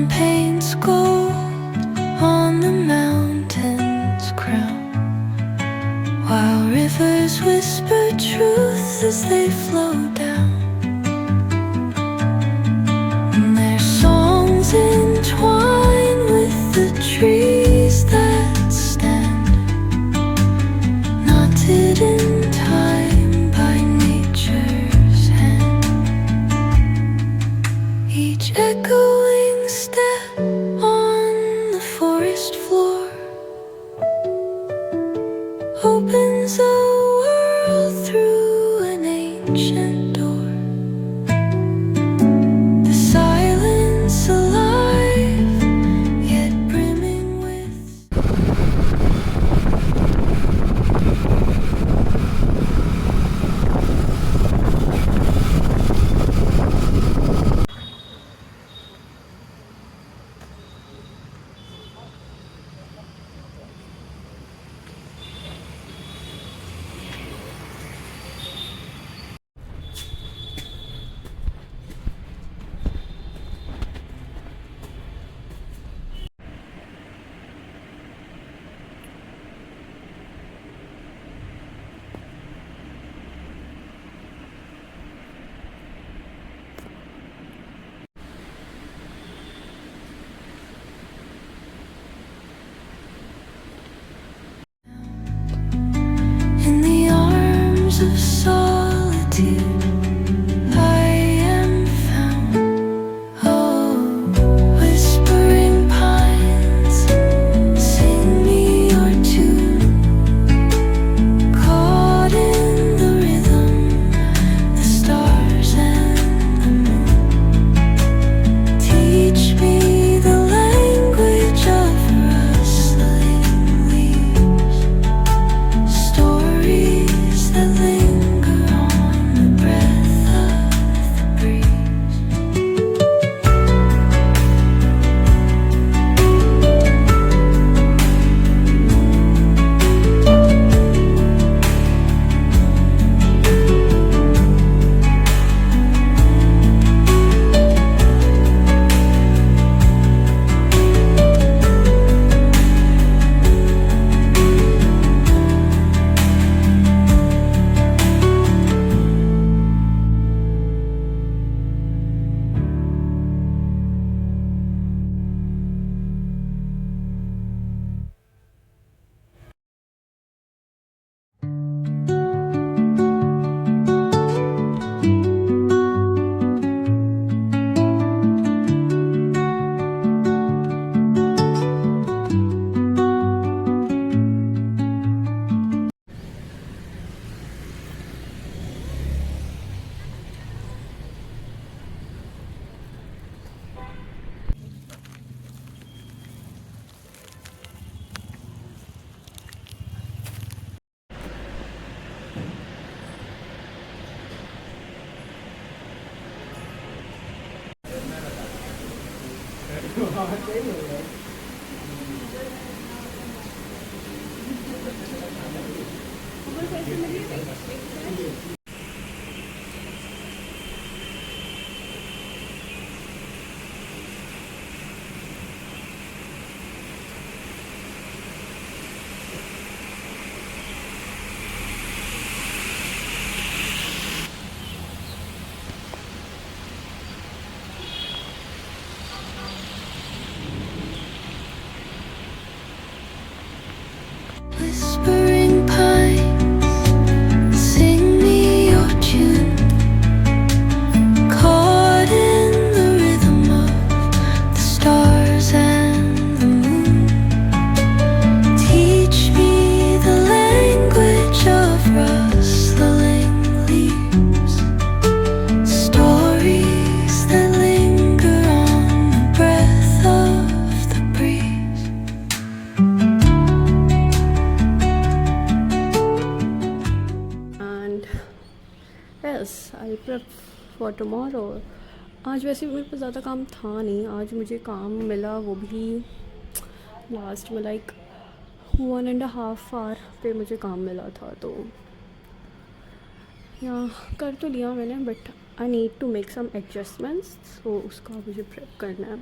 sun paints gold on the mountain's crown, while rivers whisper truth as they flow down. And their songs entwine with the trees that stand, knotted in time by nature's hand. Each echoing step on the forest floor opens a world through an ancient door. The silence alive, yet brimming with in the arms of solitude. I am found. Oh, whispering pines, sing me your tune. Caught in the rhythm, the stars and the moon. Teach me the language of rustling leaves, stories that linger on the breath of the breeze. Whispering pines, sing me your tune. Caught in the rhythm of the stars and the moon. Teach me the language of rustling leaves, stories that linger on the breath of the breeze. And yes I prep for tomorrow. आज वैसे मेरे पास ज़्यादा काम था नहीं. आज मुझे काम मिला, वो भी लास्ट में लाइक 1.5 आवर पे मुझे काम मिला था. तो यहाँ कर तो लिया मैंने, but I need to make some adjustments. तो उसका मुझे प्रेप करना है.